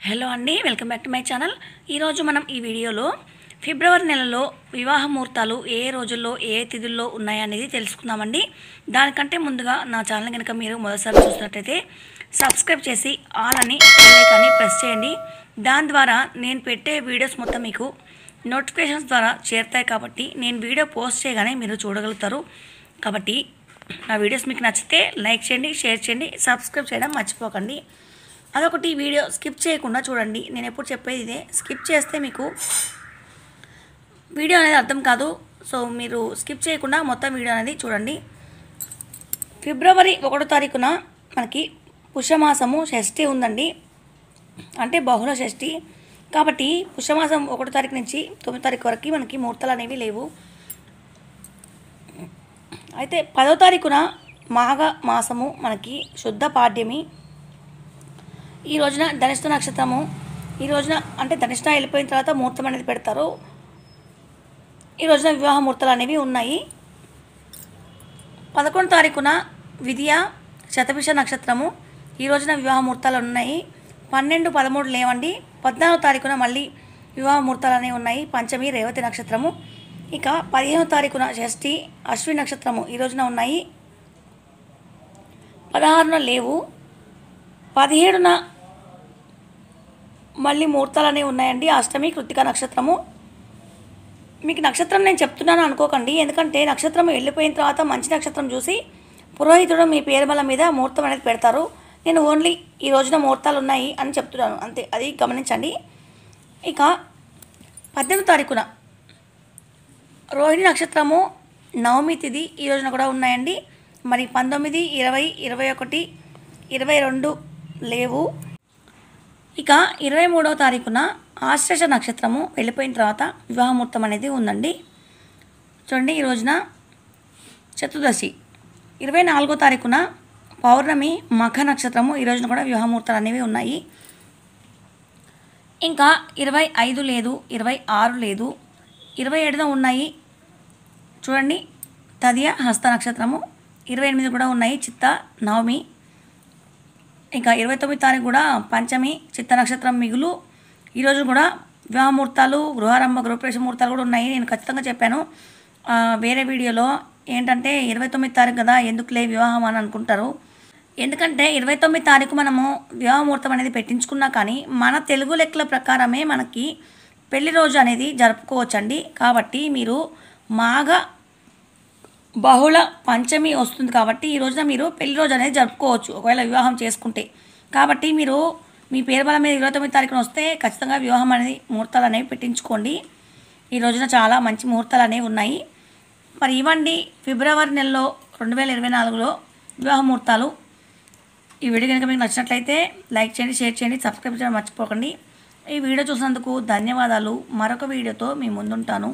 Hello అండి, welcome back to my channel. ఈరోజు మనం ఈ వీడియోలో ఫిబ్రవరి నెలలో వివాహ ముహూర్తాలు ఏ రోజుల్లో ఏ తిథుల్లో ఉన్నాయనేది తెలుసుకుందామండి. దానికంటే ముందుగా నా ఛానల్ కనుక మీరు మొదటిసారి చూసినట్టయితే సబ్స్క్రైబ్ చేసి ఆల్ అని బెల్ ఐకాన్ని ప్రెస్ చేయండి. దాని ద్వారా నేను పెట్టే వీడియోస్ మొత్తం మీకు నోటిఫికేషన్స్ ద్వారా చేరుతాయి కాబట్టి నేను వీడియో పోస్ట్ చేయగానే మీరు చూడగలుగుతారు. కాబట్టి నా వీడియోస్ మీకు నచ్చితే లైక్ చేయండి, షేర్ చేయండి, సబ్స్క్రైబ్ చేయడం మర్చిపోకండి. అదొకటి, వీడియో స్కిప్ చేయకుండా చూడండి. నేను ఎప్పుడు చెప్పేది ఇదే, స్కిప్ చేస్తే మీకు వీడియో అనేది అర్థం కాదు. సో మీరు స్కిప్ చేయకుండా మొత్తం వీడియో అనేది చూడండి. ఫిబ్రవరి 1వ తారీఖున మనకి పుష్యమాసము షష్ఠి ఉందండి, అంటే బహుళ షష్ఠి. కాబట్టి పుష్యమాసం 1వ తారీఖు నుంచి 9వ తారీఖు వరకు మనకి ముహూర్తాలు అనేవి లేవు. అయితే 10వ తారీఖున మాఘ మాసము మనకి శుద్ధ పాడ్యమి. ఈ రోజున ధనిష్ట నక్షత్రము, ఈ రోజున అంటే ధనిష్ట వెళ్ళిపోయిన తర్వాత ముహూర్తం అనేది పెడతారు. ఈ రోజున వివాహ ముహూర్తాలు అనేవి ఉన్నాయి. 11వ తారీఖున విద్య శతభిష నక్షత్రము, ఈ రోజున వివాహ ముహూర్తాలు ఉన్నాయి. 12, 13 లేవండి. 14వ తారీఖున మళ్ళీ వివాహ ముహూర్తాలు అనేవి ఉన్నాయి. పంచమి రేవతి నక్షత్రము. ఇక 15వ తారీఖున షష్ఠి అశ్విని నక్షత్రము ఈ రోజున ఉన్నాయి. 16న లేవు. 17న మళ్ళీ ముహూర్తాలు అనేవి ఉన్నాయండి. అష్టమి కృత్తిక నక్షత్రము. మీకు నక్షత్రం నేను చెప్తున్నాను అనుకోకండి, ఎందుకంటే నక్షత్రం వెళ్ళిపోయిన తర్వాత మంచి నక్షత్రం చూసి పురోహితుడు మీ పేరు బల మీద ముహూర్తం అనేది పెడతారు. నేను ఓన్లీ ఈ రోజున ముహూర్తాలు ఉన్నాయి అని చెప్తున్నాను అంతే, అది గమనించండి. ఇక 18వ తారీఖున రోహిణి నక్షత్రము నవమి తిథి ఈ రోజున కూడా ఉన్నాయండి. మరి 19, 20, 21, 22 లేవు. ఇక 23వ తారీఖున ఆశ్లేష నక్షత్రము వెళ్ళిపోయిన తర్వాత వివాహ ముహూర్తం అనేది ఉందండి. చూడండి, ఈ రోజున చతుర్దశి. 24వ తారీఖున పౌర్ణమి మఖ నక్షత్రము, ఈ రోజున కూడా వివాహ ముహూర్తాలు అనేవి ఉన్నాయి. ఇంకా 25 లేదు, 26 లేదు, 27న ఉన్నాయి. చూడండి, తదియ హస్త నక్షత్రము. 28 కూడా ఉన్నాయి, చిత్త నవమి. ఇంకా 29వ తారీఖు కూడా పంచమి చిత్త నక్షత్రం మిగులు. ఈరోజు కూడా వివాహ ముహూర్తాలు, గృహారంభ గృహప్రవేశ ముహూర్తాలు కూడా ఉన్నాయి. నేను ఖచ్చితంగా చెప్పాను వేరే వీడియోలో. ఏంటంటే 29వ తారీఖు కదా ఎందుకులే వివాహం అని అనుకుంటారు. ఎందుకంటే 29వ తారీఖు మనము వివాహ ముహూర్తం అనేది పెట్టించుకున్నా కానీ మన తెలుగు లెక్కల ప్రకారమే మనకి పెళ్లి రోజు అనేది జరుపుకోవచ్చండి. కాబట్టి మీరు మాఘ బహుళ పంచమి వస్తుంది కాబట్టి ఈ రోజున మీరు పెళ్లి రోజు అనేది జరుపుకోవచ్చు ఒకవేళ వివాహం చేసుకుంటే. కాబట్టి మీరు మీ పేరు బల మీద 29వ తారీఖున వస్తే ఖచ్చితంగా వివాహం అనేది ముహూర్తాలు అనేవి పెట్టించుకోండి. ఈ రోజున చాలా మంచి ముహూర్తాలు అనేవి ఉన్నాయి. మరి ఇవ్వండి ఫిబ్రవరి నెలలో 2024లో వివాహ ముహూర్తాలు. ఈ వీడియో కనుక మీకు నచ్చినట్లయితే లైక్ చేయండి, షేర్ చేయండి, సబ్స్క్రైబ్ చేయడం మర్చిపోకండి. ఈ వీడియో చూసినందుకు ధన్యవాదాలు. మరొక వీడియోతో మీ ముందుంటాను.